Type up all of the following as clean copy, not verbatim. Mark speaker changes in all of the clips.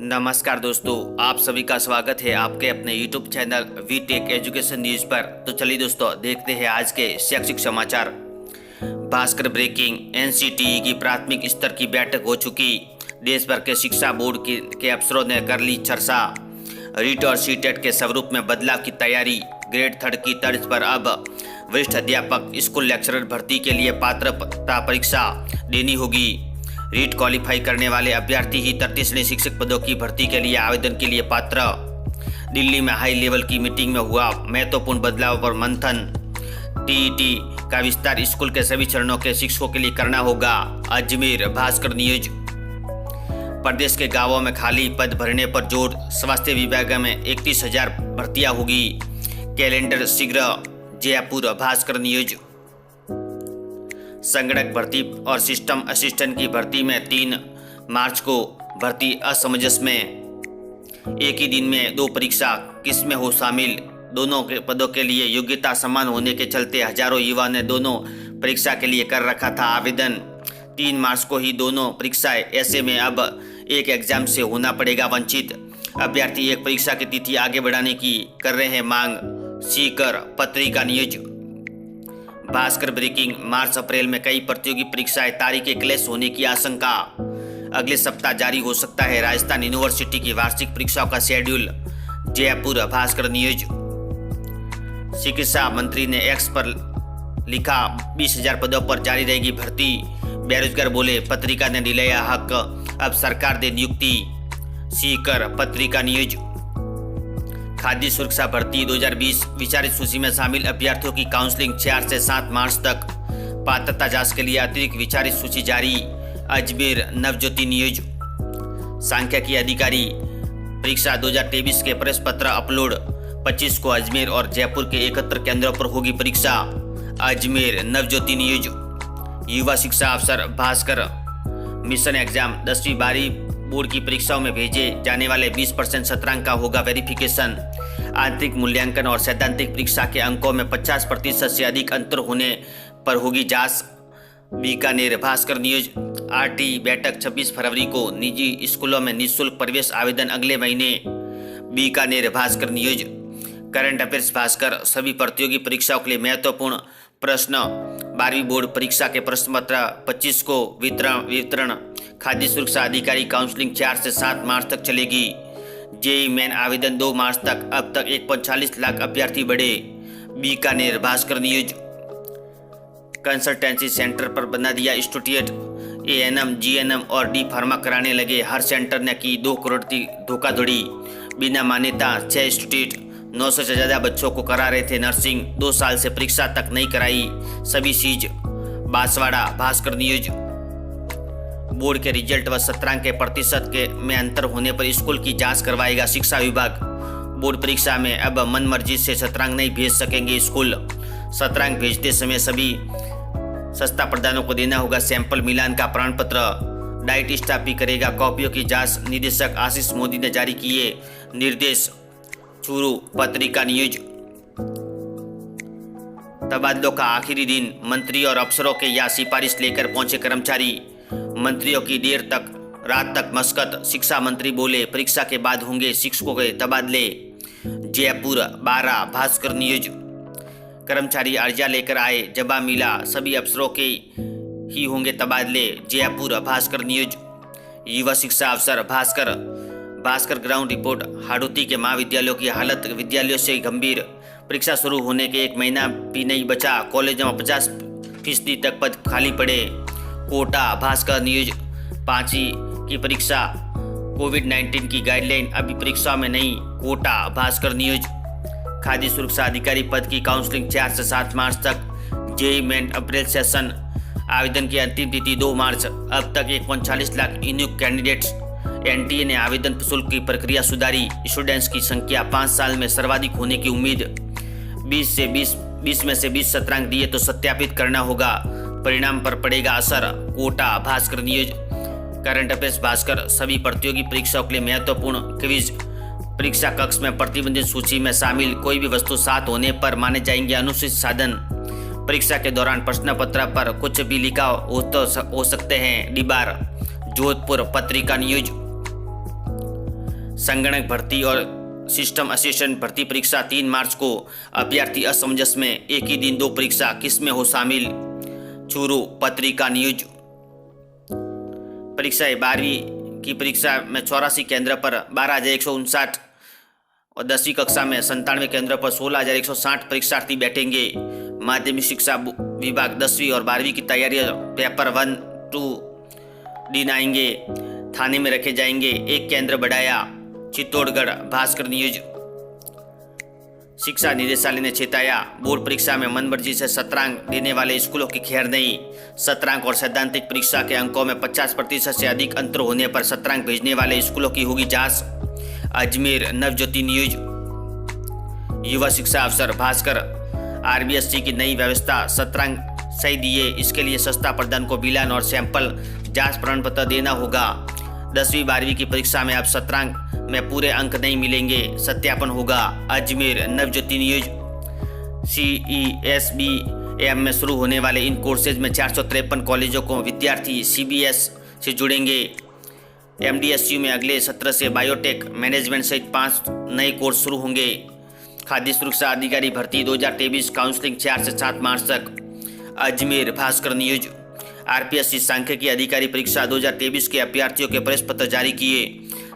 Speaker 1: नमस्कार दोस्तों, आप सभी का स्वागत है आपके अपने YouTube channel We Tech Education News पर। तो चलिए दोस्तों, देखते हैं आज के शैक्षिक समाचार। भास्कर ब्रेकिंग। एनसीटीई की प्राथमिक स्तर की बैठक हो चुकी। देश भर के शिक्षा बोर्ड के अफसरों ने कर ली चर्चा। रीट और सीटेट के स्वरूप में बदलाव की तैयारी। ग्रेड 3 की तर्ज पर अब वरिष्ठ अध्यापक स्कूल लेक्चरर भर्ती के लिए पात्रता परीक्षा देनी होगी। रीट क्वालिफाई करने वाले अभ्यर्थी ही 33 श्रेणी शिक्षक पदों की भर्ती के लिए आवेदन के लिए पात्र। दिल्ली में हाई लेवल की मीटिंग में हुआ महत्वपूर्ण बदलाव पर मंथन। टीईटी का विस्तार स्कूल के सभी चरणों के शिक्षकों के लिए करना होगा। अजमेर। भास्कर न्यूज। प्रदेश के गांवों में खाली पद भरने पर जोर। स्वास्थ्य विभाग में 31,000 भर्तियां होगी। कैलेंडर शीघ्र। जयपुर। भास्कर न्यूज। संगणक भर्ती और सिस्टम असिस्टेंट की भर्ती में 3 मार्च को भर्ती असमंजस में। एक ही दिन में 2 परीक्षा किस में हो शामिल। दोनों के पदों के लिए योग्यता समान होने के चलते हजारों युवा ने दोनों परीक्षा के लिए कर रखा था आवेदन। 3 मार्च को ही दोनों परीक्षाएं, ऐसे में अब एक एग्जाम से होना पड़ेगा वंचित। अभ्यर्थी एक परीक्षा की तिथि आगे बढ़ाने की कर रहे हैं मांग। सीकर। पत्रिका न्यूज। भास्कर ब्रेकिंग। मार्च अप्रैल में कई प्रतियोगी परीक्षाएं, तारीखें क्लैश होने की आशंका। अगले सप्ताह जारी हो सकता है राजस्थान यूनिवर्सिटी की वार्षिक परीक्षाओं का शेड्यूल। जयपुर। भास्कर न्यूज। चिकित्सा मंत्री ने एक्स पर लिखा 20,000 पदों पर जारी रहेगी भर्ती। बेरोजगार बोले पत्रिका ने दिलाया हक, अब सरकार दे नियुक्ति। सीकर। पत्रिका न्यूज। खाद्य सुरक्षा भर्ती 2020 विचारित सूची में शामिल अभ्यर्थियों की काउंसलिंग 4 से 7 मार्च तक। पात्रता जांच के लिए अतिरिक्त विचारित सूची जारी। अजमेर। नवज्योति न्यूज। सांख्यिकी अधिकारी परीक्षा 2023 के प्रश्न पत्र अपलोड। 25 को अजमेर और जयपुर के 71 केंद्रों पर होगी परीक्षा। अजमेर। नवज्योति न्यूज। युवा शिक्षा अफसर भास्कर। मिशन एग्जाम 10वीं 12वीं बोर्ड की परीक्षाओं में भेजे जाने वाले 20% शतरांक का होगा वेरिफिकेशन। आंतरिक मूल्यांकन और सैद्धांतिक परीक्षा के अंकों में 50% से अधिक अंतर होने पर होगी जांच। बीकानेर। भास्कर न्यूज। आरटी बैठक 26 फरवरी को। निजी स्कूलों में निःशुल्क प्रवेश आवेदन अगले महीने। Bikaner. Bhaskar news. Current affairs. Bhaskar. सभी प्रतियोगी परीक्षाओं के लिए महत्वपूर्ण प्रश्न। 12वीं बोर्ड परीक्षा के प्रश्न पत्र 25 को वितरण। खाद्य सुरक्षा अधिकारी काउंसलिंग 4 से 7 मार्च तक चलेगी। जेईई मेन आवेदन 2 मार्च तक। अब तक 1.45 लाख अभ्यर्थी बढ़े। Bikaner. Bhaskar news. Consultancy centre पर बना दिया इंस्टीट्यूट। एएनएम, जीएनएम और डी फार्मा कराने लगे। हर सेंटर ने की 2 करोड़ की धोखाधड़ी। बिना मान्यता 6 इंस्टीट्यूट 900 से ज्यादा बच्चों को करा रहे थे नर्सिंग। 2 साल से परीक्षा तक नहीं कराई, सभी सीज। बांसवाड़ा। भास्कर न्यूज। बोर्ड के रिजल्ट व शतरांक के प्रतिशत के में अंतर होने पर स्कूल की जांच करवाएगा शिक्षा विभाग। बोर्ड परीक्षा में अब मनमर्जी से शतरांक नहीं भेज सकेंगे स्कूल। शतरांक भेजते समय सभी संस्था प्रधानों को देना होगा सैंपल मिलान का प्रमाण पत्र। डाइट स्टाफ भी करेगा कॉपियों की जांच। निदेशक आशीष मोदी ने जारी किए निर्देश। चूरू। पत्रिका न्यूज। तबादलों का आखिरी दिन। मंत्री और अफसरों के या सिफारिश लेकर पहुंचे कर्मचारी। मंत्रियों की देर तक रात तक मशक्कत। शिक्षा मंत्री बोले परीक्षा के बाद होंगे शिक्षकों के तबादले। जयपुर। 12। भास्कर न्यूज। कर्मचारी अर्जा लेकर आए, जवाब मिला सभी अफसरों के ही होंगे तबादले। जयपुर। भास्कर न्यूज। युवा शिक्षा अफसर भास्कर ग्राउंड रिपोर्ट। हाड़ौती के महाविद्यालयों की हालत विद्यालयों से गंभीर। परीक्षा शुरू होने के 1 महीना भी नहीं बचा। कॉलेजों में 50% तक पद खाली पड़े। कोटा। भास्कर न्यूज। 5वीं की परीक्षा कोविड-19 की गाइडलाइन अभी परीक्षा में नहीं। कोटा। भास्कर न्यूज। खाद्य सुरक्षा अधिकारी पद की काउंसलिंग 4 से 7 मार्च तक। जेईई मेन अप्रैल सेशन। आवेदन की अंतिम तिथि 2 मार्च। अब तक 1.45 लाख इनिक कैंडिडेट्स। एनटीए ने आवेदन शुल्क की प्रक्रिया सुधारी। स्टूडेंट्स की संख्या 5 साल में सर्वाधिक होने की उम्मीद। 20 में से 20 शतरांक दिए तो सत्यापित करना होगा, परिणाम पर पड़ेगा असर। Kota. Bhaskar news. Current affairs. Bhaskar. सभी प्रतियोगी परीक्षाओं के लिए महत्वपूर्ण क्विज। परीक्षा कक्ष में प्रतिबंधित सूची में शामिल कोई भी वस्तु साथ होने पर माने जाएंगे अनुचित साधन। परीक्षा के दौरान प्रश्न पत्र पर कुछ भी लिखा हो सकते हैं डिबार। जोधपुर। पत्रिका न्यूज। संगणक भर्ती और सिस्टम असिस्टेंट भर्ती परीक्षा 3 मार्च को। अभ्यर्थी असमंजस में एक ही दिन 2 परीक्षा, किसमें हो शामिल? चूरू पत्रिका न्यूज। परीक्षाएं 12वीं की परीक्षा में 84 केंद्र पर 12,159 और 10वीं कक्षा में 97 केंद्र पर 16,160 परीक्षार्थी बैठेंगे। माध्यमिक शिक्षा विभाग 10वीं और 12वीं की तैयारियां पेपर 1, 2 दिन आएंगे, थाने में रखे जाएंगे। 1 केंद्र बढ़ाया। चित्तौड़गढ़ भास्कर न्यूज। शिक्षा निदेशालय ने चेताया, बोर्ड परीक्षा में मनमर्जी से शतरंज देने वाले स्कूलों की खैर नहीं। शतरंज और सैद्धांतिक परीक्षा के अंकों में 50% से अधिक अंतर होने पर शतरंज भेजने वाले स्कूलों की होगी जांच। अजमेर नवज्योति न्यूज। युवा शिक्षा अफसर भास्कर, आरबीएससी की नई व्यवस्था, शतरंज सही दिए, इसके लिए संस्था प्रधान को बिलान और सैंपल जांच प्रमाण पत्र देना होगा। 10वीं 12वीं की परीक्षा में अब शतरंज में पूरे अंक नहीं मिलेंगे, सत्यापन होगा। अजमेर नवज्योति न्यूज। CESBM में शुरू होने वाले इन कोर्सेज में 453 कॉलेजों को विद्यार्थी CBS से जुड़ेंगे। MDSU में अगले सत्र से बायोटेक मैनेजमेंट सहित 5 नए कोर्स शुरू होंगे। खाद्य सुरक्षा अधिकारी भर्ती 2023 काउंसलिंग 4 से 7 मार्च तक। अजमेर भास्कर न्यूज। RPSC सांख्यिकी अधिकारी परीक्षा 2023 के अभ्यर्थियों के प्रवेश पत्र जारी किए।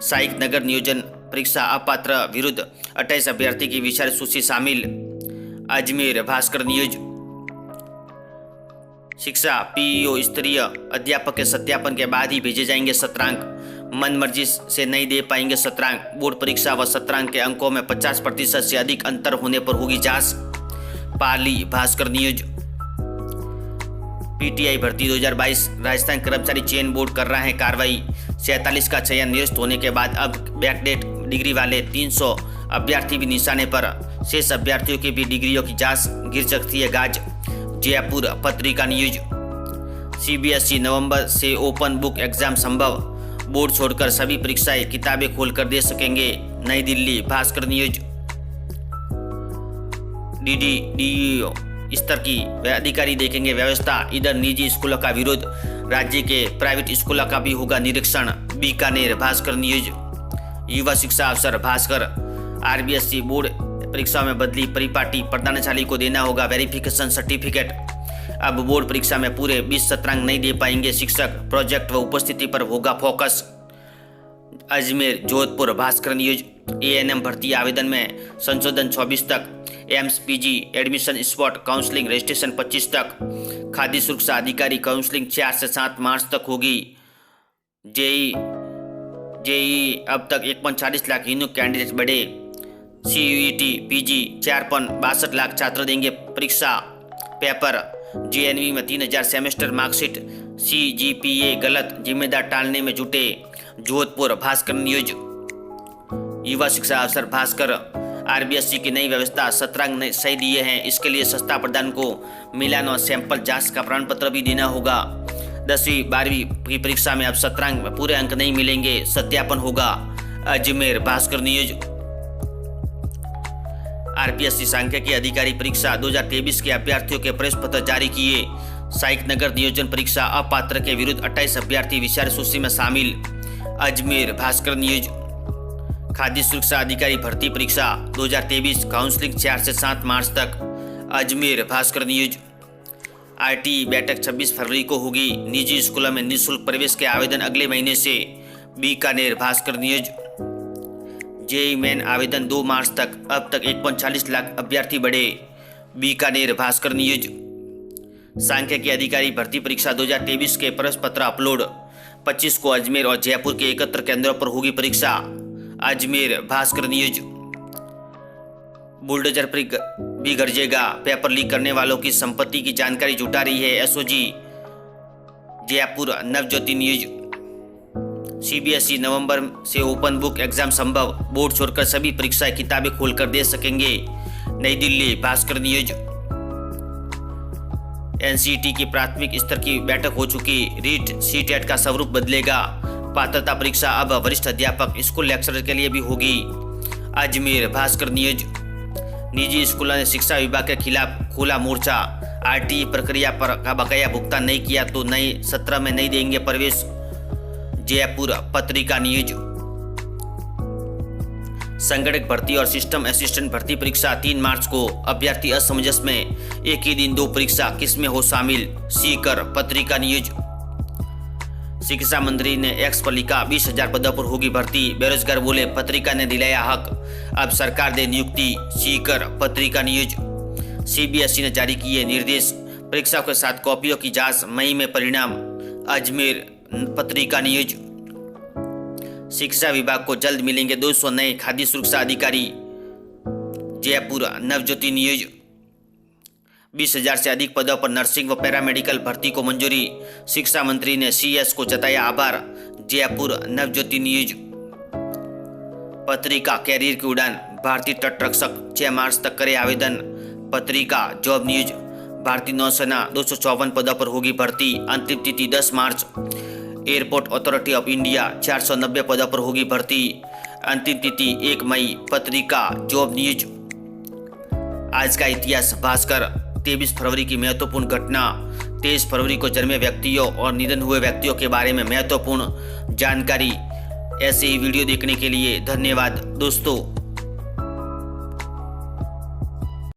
Speaker 1: सहायक नगर नियोजन परीक्षा अपात्र विरुद्ध 28 अभ्यर्थी की विचार सूची शामिल। अजमेर भास्कर न्यूज। शिक्षा PEO स्तरीय अध्यापक के सत्यापन के बाद ही भेजे जाएंगे शतरंज। मनमर्जी से नहीं दे पाएंगे शतरंज। बोर्ड परीक्षा व शतरंज के अंकों में 50% से अधिक अंतर होने पर होगी जांच। पाली भास्कर न्यूज। PTI भर्ती 2022 राजस्थान कर्मचारी चयन बोर्ड कर रहा है कार्रवाई। 47 का चयन निरस्त होने के बाद अब बैकडेट डिग्री वाले 300 अभ्यर्थी भी निशाने पर। शेष अभ्यर्थियों की भी डिग्रियों की जांच गिर सकती है गाज। जयपुर पत्रिका न्यूज। CBSE नवंबर से ओपन बुक एग्जाम संभव, बोर्ड छोड़कर सभी परीक्षाएं किताबें खोलकर दे सकेंगे। नई दिल्ली भास्कर न्यूज। DDDEO स्तर की अधिकारी देखेंगे व्यवस्था। इधर निजी स्कूलों का विरोध, राज्य के प्राइवेट स्कूलों का भी होगा निरीक्षण। बीकानेर भास्कर न्यूज। युवा शिक्षा अफसर भास्कर, RBSC बोर्ड परीक्षाओं में बदली परिपाटी, प्रधानाचार्य को देना होगा वेरिफिकेशन सर्टिफिकेट। अब बोर्ड परीक्षा में पूरे 20 शतरंज नहीं दे पाएंगे शिक्षक, प्रोजेक्ट व उपस्थिति पर होगा focus. Ajmer Jodhpur Bhaskar news. ANM भर्ती आवेदन में संशोधन 24 तक। AIIMS PG admission spot counselling registration 25 तक। खाद्य सुरक्षा अधिकारी काउंसलिंग 4 से 7 मार्च तक होगी। जेई अब तक 1.40 लाख यूनिक कैंडिडेट बढ़े। CUET PG 4.62 लाख छात्र देंगे परीक्षा पेपर। JNV में 3000 सेमेस्टर मार्कशीट। CGPA गलत, जिम्मेदार टालने में जुटे। जोधपुर भास्कर न्यूज। युवा शिक्षा अफसर भास्कर, RBSC की नई व्यवस्था, शतरंज सही दिए हैं, इसके लिए संस्था प्रधान को मिलान और सैंपल जांच का प्रमाण पत्र भी देना होगा। 10वीं 12वीं की परीक्षा में अब शतरंज में पूरे अंक नहीं मिलेंगे, सत्यापन होगा। अजमेर भास्कर न्यूज। RPSC सांख्यिकी अधिकारी परीक्षा 2023 के अभ्यर्थियों के प्रवेश पत्र जारी किए। सहायक नगर नियोजन परीक्षा अपात्र के विरुद्ध 28 अभ्यर्थी विचार सूची में शामिल। अजमेर भास्कर न्यूज। खाद्य सुरक्षा अधिकारी भर्ती परीक्षा 2023 काउंसलिंग 4 से 7 मार्च तक। अजमेर भास्कर न्यूज। RTE बैठक 26 फरवरी को होगी। निजी स्कूलों में निःशुल्क प्रवेश के आवेदन अगले महीने से। Bikaner Bhaskar news. JEE main आवेदन 2 मार्च तक, अब तक 1.40 लाख अभ्यर्थी बढ़े। बीकानेर भास्कर न्यूज। सांख्यिकी अधिकारी भर्ती परीक्षा 2023 के प्रवेश पत्र अपलोड। 25 को अजमेर और जयपुर के एकत्र केंद्रों पर होगी परीक्षा। अजमेर भास्कर न्यूज। बुलडोजर भी गरजेगा, पेपर लीक करने वालों की संपत्ति की जानकारी जुटा रही है SOG। Jaipur Navjyoti news. CBSE नवंबर से ओपन बुक एग्जाम संभव, बोर्ड छोड़कर सभी परीक्षाएं किताबें खोलकर दे सकेंगे। नई दिल्ली भास्कर न्यूज। NCET की प्राथमिक स्तर की बैठक हो चुकी। रीट CTET का स्वरूप बदलेगा। पात्रता परीक्षा अब वरिष्ठ अध्यापक स्कूल लेक्चरर के लिए भी होगी। अजमेर भास्कर न्यूज। निजी स्कूलों ने शिक्षा विभाग के खिलाफ खोला मोर्चा। RTE प्रक्रिया पर का बकाया भुगतान नहीं किया तो नए सत्र में नहीं देंगे प्रवेश। जयपुर पत्रिका न्यूज। संगणक भर्ती और सिस्टम असिस्टेंट भर्ती परीक्षा 3 मार्च को। अभ्यर्थी असमंजस में एक ही दिन 2 परीक्षा, किसमें हो शामिल? सीकर पत्रिका न्यूज। शिक्षा मंत्री ने एक्स पर लिखा 20,000 पदों पर होगी भर्ती, बेरोजगार बोले पत्रिका ने दिलाया हक, अब सरकार दे नियुक्ति। सीकर पत्रिका न्यूज। सीबीएसई ने जारी किए निर्देश, परीक्षा के 7 कॉपियों की जांच, मई में परिणाम। अजमेर पत्रिका न्यूज। शिक्षा विभाग को जल्द मिलेंगे 200 नए खाद्य सुरक्षा अधिकारी। जयपुर नवज्योति न्यूज। 20,000 से अधिक पदों पर नर्सिंग व पैरामेडिकल भर्ती को मंजूरी, शिक्षा मंत्री ने सीएस को जताया आभार। जयपुर नवज्योति न्यूज। पत्रिका कैरियर की उड़ान, भारतीय तट रक्षक 6 मार्च तक करे आवेदन। पत्रिका जॉब न्यूज। भारतीय नौसेना 254 पदों पर होगी भर्ती, अंतिम तिथि 10 मार्च। एयरपोर्ट अथॉरिटी ऑफ इंडिया 490 पदों पर होगी भर्ती, अंतिम तिथि 1 मई। पत्रिका जॉब न्यूज। आज का इतिहास भास्कर। 23 फरवरी की महत्वपूर्ण घटना, 23 फरवरी को जन्मे व्यक्तियों और निधन हुए व्यक्तियों के बारे में महत्वपूर्ण जानकारी। ऐसे ही वीडियो देखने के लिए धन्यवाद दोस्तों।